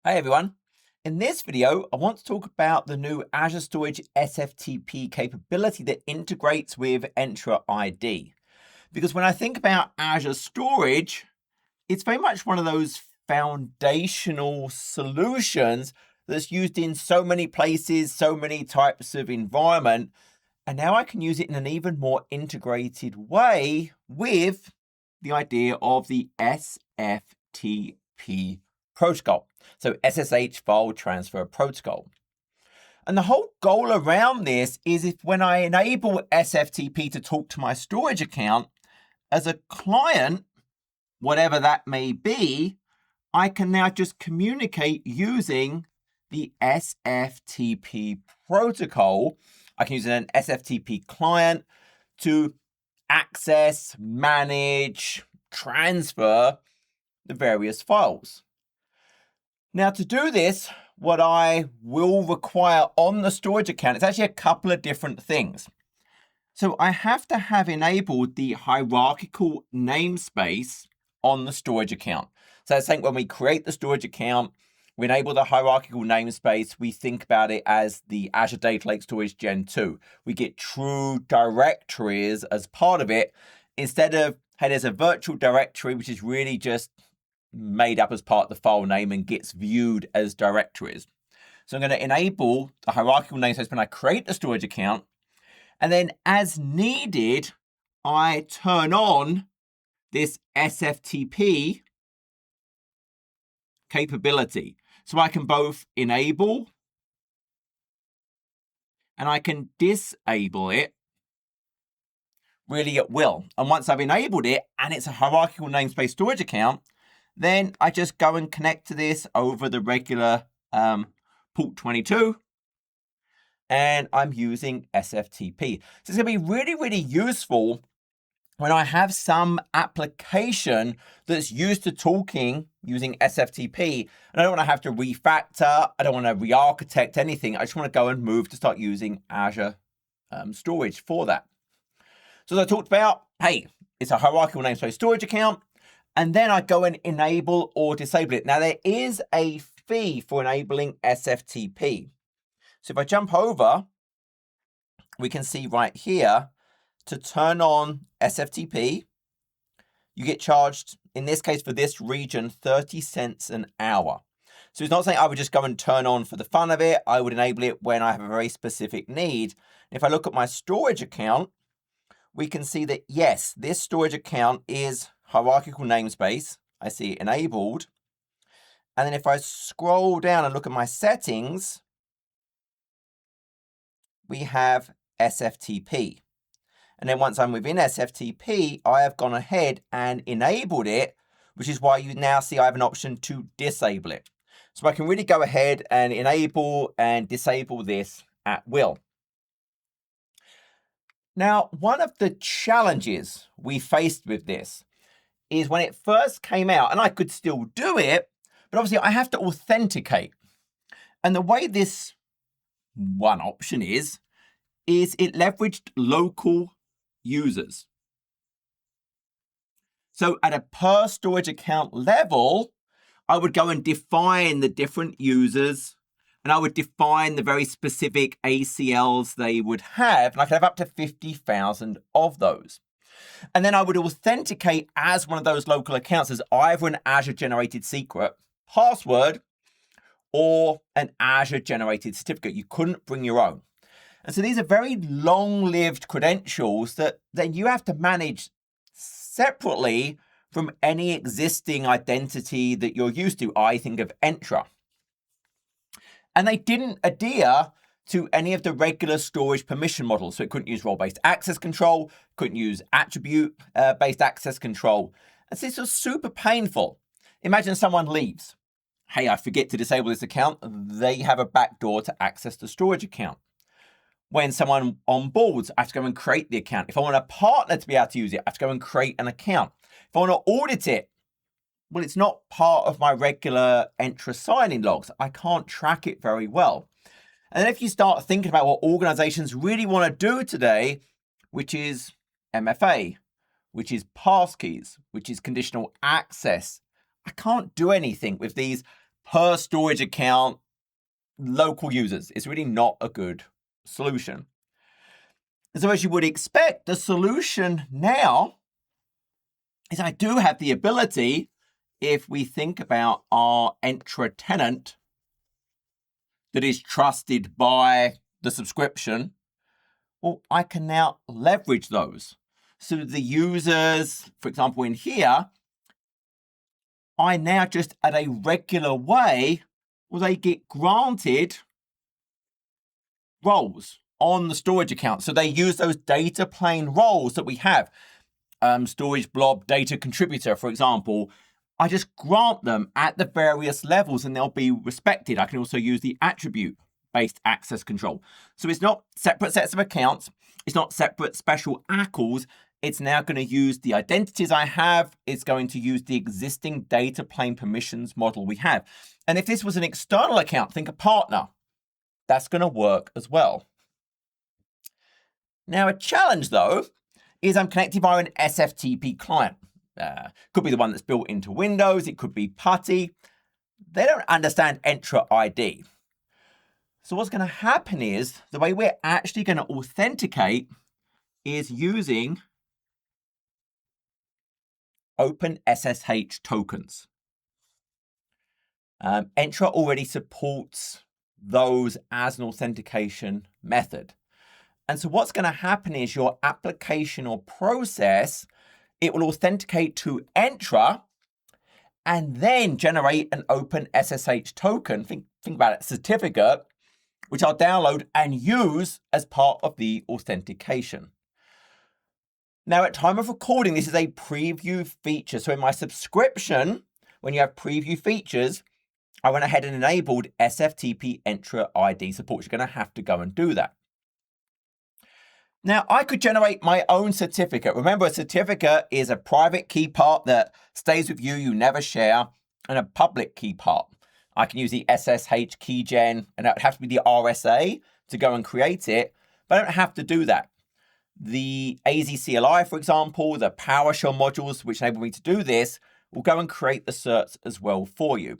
Hi everyone. In this video, I want to talk about the new Azure Storage SFTP capability that integrates with Entra ID. Because when I think about Azure Storage, it's very much one of those foundational solutions that's used in so many places, so many types of environment. And now I can use it in an even more integrated way with the idea of the SFTP protocol. So SSH file transfer protocol. And the whole goal around this is if when I enable SFTP to talk to my storage account, as a client, whatever that may be, I can now just communicate using the SFTP protocol. I can use an SFTP client to access, manage, transfer the various files. Now, to do this, what I will require on the storage account is actually a couple of different things. So I have to have enabled the hierarchical namespace on the storage account. So that's saying when we create the storage account, we enable the hierarchical namespace. We think about it as the Azure Data Lake Storage Gen 2. We get true directories as part of it instead of, hey, there's a virtual directory, which is really just made up as part of the file name and gets viewed as directories. So I'm going to enable the hierarchical namespace when I create the storage account. And then as needed, I turn on this SFTP capability. So I can both enable and I can disable it really at will. And once I've enabled it and it's a hierarchical namespace storage account, then I just go and connect to this over the regular port 22. And I'm using SFTP. So it's going to be really, really useful when I have some application that's used to talking using SFTP. And I don't want to have to refactor. I don't want to re-architect anything. I just want to go and move to start using Azure storage for that. So as I talked about, hey, it's a hierarchical namespace storage account. And then I go and enable or disable it. Now, there is a fee for enabling SFTP. So if I jump over, we can see right here, to turn on SFTP, you get charged, in this case for this region, 30 cents an hour. So it's not saying I would just go and turn on for the fun of it. I would enable it when I have a very specific need. If I look at my storage account, we can see that, yes, this storage account is hierarchical namespace. I see it enabled. And then if I scroll down and look at my settings, we have SFTP. And then once I'm within SFTP, I have gone ahead and enabled it, which is why you now see I have an option to disable it. So I can really go ahead and enable and disable this at will. Now, one of the challenges we faced with this is when it first came out, and I could still do it, but obviously I have to authenticate. And the way this one option is it leveraged local users. So at a per storage account level, I would go and define the different users, and I would define the very specific ACLs they would have, and I could have up to 50,000 of those. And then I would authenticate as one of those local accounts as either an Azure generated secret password or an Azure generated certificate. You couldn't bring your own. And so these are very long-lived credentials that then you have to manage separately from any existing identity that you're used to. I think of Entra. And they didn't adhere to any of the regular storage permission models. So it couldn't use role-based access control, couldn't use attribute-based access control. And so this was super painful. Imagine someone leaves. Hey, I forget to disable this account. They have a backdoor to access the storage account. When someone onboards, I have to go and create the account. If I want a partner to be able to use it, I have to go and create an account. If I want to audit it, well, it's not part of my regular Entra sign-in logs. I can't track it very well. And then if you start thinking about what organizations really want to do today, which is MFA, which is passkeys, which is conditional access, I can't do anything with these per storage account, local users. It's really not a good solution. So as you would expect, the solution now is I do have the ability, if we think about our Entra tenant that is trusted by the subscription, well, I can now leverage those. So the users, for example, in here, I now just at a regular way, well, they get granted roles on the storage account. So they use those data plane roles that we have. Storage blob data contributor, for example. I just grant them at the various levels and they'll be respected. I can also use the attribute-based access control. So it's not separate sets of accounts. It's not separate special ACLs. It's now going to use the identities I have. It's going to use the existing data plane permissions model we have. And if this was an external account, think a partner, that's going to work as well. Now, a challenge, though, is I'm connected via an SFTP client. Could be the one that's built into Windows. It could be PuTTY. They don't understand Entra ID. So what's going to happen is the way we're actually going to authenticate is using open SSH tokens. Entra already supports those as an authentication method. And so what's going to happen is your application or process, it will authenticate to Entra and then generate an open SSH token. Think about it, certificate, which I'll download and use as part of the authentication. Now, at time of recording, this is a preview feature. So in my subscription, when you have preview features, I went ahead and enabled SFTP Entra ID support. You're going to have to go and do that. Now, I could generate my own certificate. Remember, a certificate is a private key part that stays with you, you never share, and a public key part. I can use the SSH keygen, and that would have to be the RSA to go and create it, but I don't have to do that. The AZ CLI, for example, the PowerShell modules, which enable me to do this, will go and create the certs as well for you.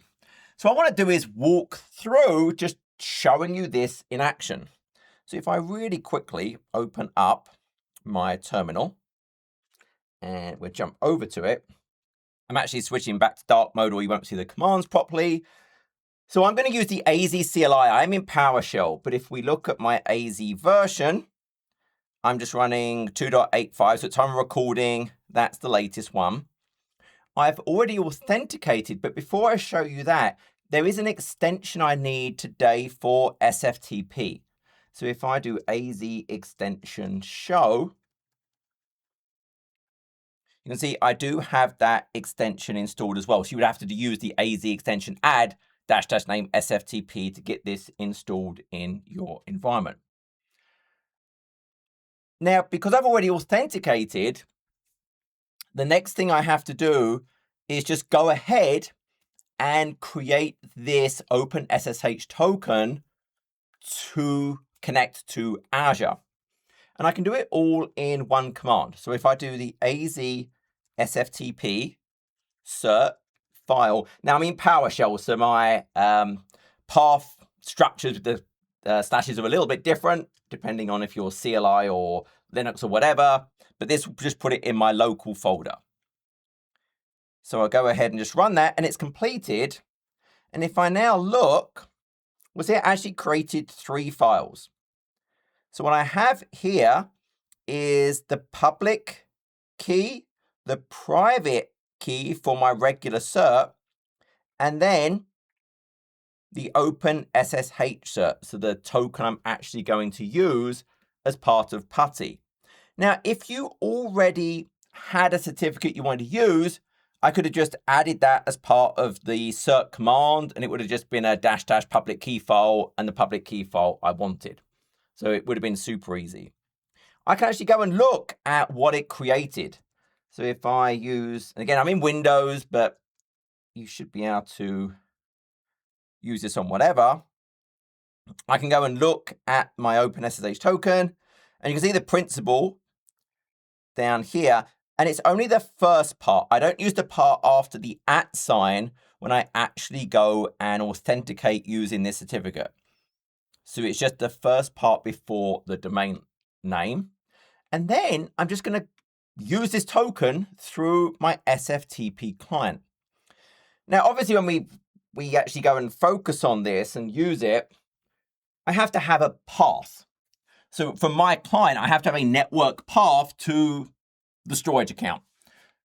So what I want to do is walk through just showing you this in action. So if I really quickly open up my terminal and we'll jump over to it, I'm actually switching back to dark mode or you won't see the commands properly. So I'm going to use the AZ CLI. I'm in PowerShell, but if we look at my AZ version, I'm just running 2.85. So at time of recording, that's the latest one. I've already authenticated, but before I show you that, there is an extension I need today for SFTP. So if I do AZ extension show, you can see I do have that extension installed as well. So you would have to use the AZ extension add -- name SFTP to get this installed in your environment. Now, because I've already authenticated, the next thing I have to do is just go ahead and create this open SSH token to connect to Azure. And I can do it all in one command. So if I do the AZ SFTP cert file, now I'm in PowerShell, so my path structures with the slashes are a little bit different, depending on if you're CLI or Linux or whatever, but this will just put it in my local folder. So I'll go ahead and just run that, and it's completed. And if I now look, was it actually created 3 files? So what I have here is the public key, the private key for my regular cert, and then the open SSH cert, so the token I'm actually going to use as part of PuTTY. Now, if you already had a certificate you wanted to use, I could have just added that as part of the cert command, and it would have just been a -- public key file and the public key file I wanted. So it would have been super easy. I can actually go and look at what it created. So if I use, and again, I'm in Windows, but you should be able to use this on whatever. I can go and look at my open SSH token, and you can see the principle down here. And it's only the first part. I don't use the part after the @ sign when I actually go and authenticate using this certificate. So it's just the first part before the domain name. And then I'm just going to use this token through my SFTP client. Now, obviously, when we actually go and focus on this and use it, I have to have a path. So for my client, I have to have a network path to the storage account.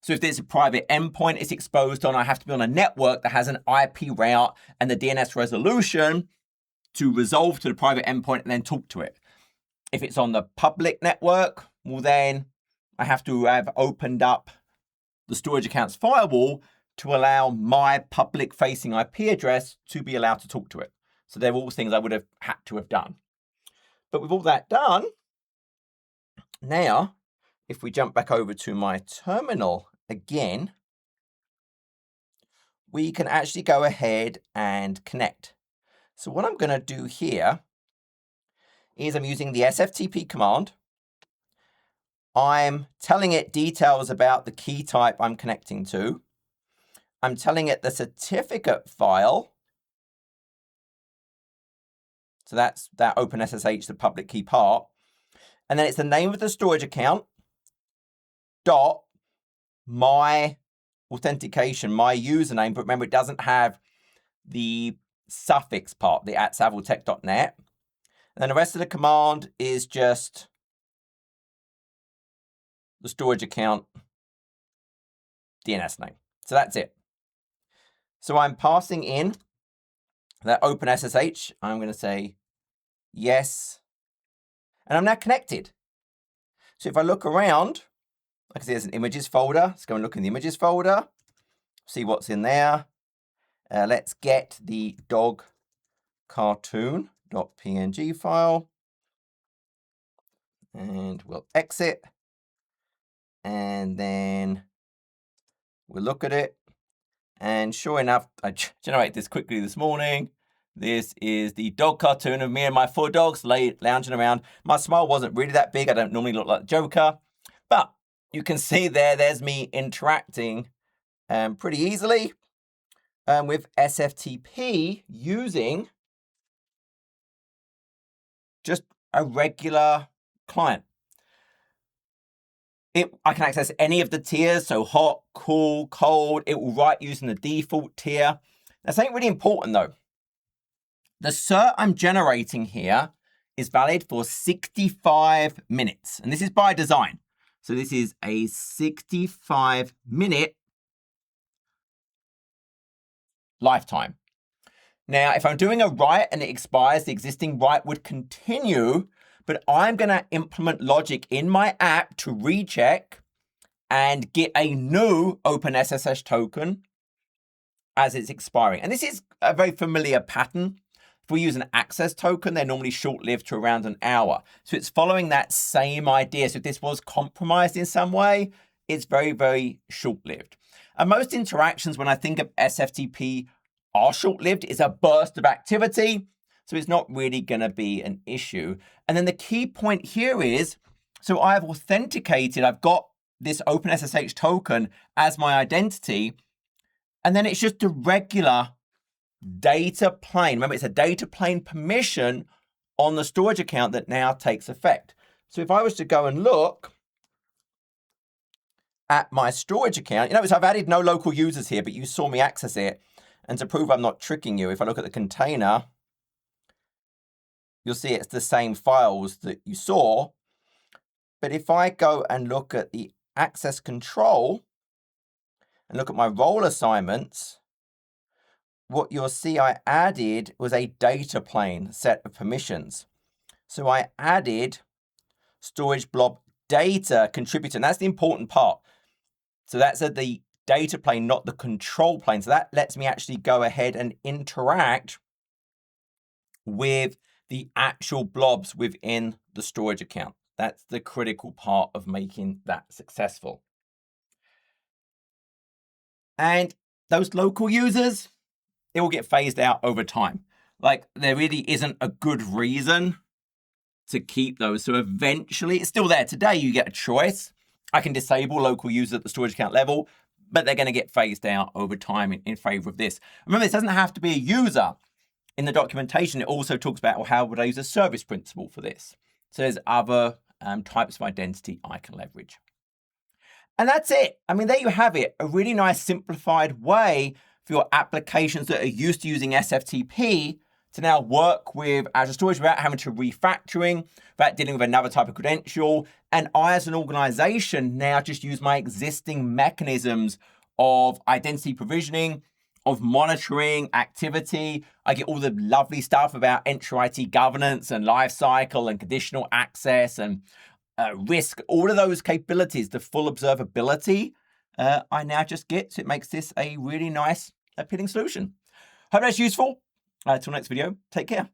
So if there's a private endpoint it's exposed on, I have to be on a network that has an IP route and the DNS resolution to resolve to the private endpoint and then talk to it. If it's on the public network, well then I have to have opened up the storage account's firewall to allow my public-facing IP address to be allowed to talk to it. So they're all things I would have had to have done. But with all that done, now, if we jump back over to my terminal again, we can actually go ahead and connect. So what I'm going to do here is I'm using the SFTP command. I'm telling it details about the key type I'm connecting to. I'm telling it the certificate file. So that's that OpenSSH, the public key part. And then it's the name of the storage account dot my authentication, my username. But remember, it doesn't have the suffix part, the @saviltech.net. And then the rest of the command is just the storage account DNS name. So that's it. So I'm passing in that OpenSSH. I'm going to say yes. And I'm now connected. So if I look around, I can see there's an images folder. Let's go and look in the images folder, see what's in there. Let's get the dog cartoon.png file. And we'll exit. And then we'll look at it. And sure enough, I generated this quickly this morning. This is the dog cartoon of me and my 4 dogs lounging around. My smile wasn't really that big. I don't normally look like the Joker. But you can see there's me interacting pretty easily with SFTP using just a regular client. I can access any of the tiers, so hot, cool, cold. It will write using the default tier. Now, something really important though. The cert I'm generating here is valid for 65 minutes, and this is by design. So this is a 65-minute lifetime. Now, if I'm doing a write and it expires, the existing write would continue, but I'm going to implement logic in my app to recheck and get a new OpenSSH token as it's expiring. And this is a very familiar pattern. If we use an access token, they're normally short-lived to around an hour. So it's following that same idea. So if this was compromised in some way, it's very, very short-lived. And most interactions, when I think of SFTP, are short-lived. It's a burst of activity. So it's not really going to be an issue. And then the key point here is, so I've authenticated, I've got this OpenSSH token as my identity, and then it's just a regular data plane. Remember, it's a data plane permission on the storage account that now takes effect. So if I was to go and look at my storage account, you notice I've added no local users here, but you saw me access it. And to prove I'm not tricking you, if I look at the container, you'll see it's the same files that you saw. But if I go and look at the access control and look at my role assignments, what you'll see I added was a data plane set of permissions. So I added storage blob data contributor, and that's the important part. So that's at the data plane, not the control plane. So that lets me actually go ahead and interact with the actual blobs within the storage account. That's the critical part of making that successful. And those local users, it will get phased out over time. Like, there really isn't a good reason to keep those. So eventually, it's still there. Today, you get a choice. I can disable local users at the storage account level. but they're going to get phased out over time in favor of this. Remember, this doesn't have to be a user. In the documentation, it also talks about, well, how would I use a service principal for this? So there's other types of identity I can leverage. And that's it. I mean, there you have it. A really nice simplified way for your applications that are used to using SFTP to now work with Azure Storage without having to refactoring, without dealing with another type of credential. And I, as an organization, now just use my existing mechanisms of identity provisioning, of monitoring activity. I get all the lovely stuff about Entra ID governance and lifecycle and conditional access and risk, all of those capabilities, the full observability, I now just get. So it makes this a really nice, appealing solution. Hope that's useful. Till next video, take care.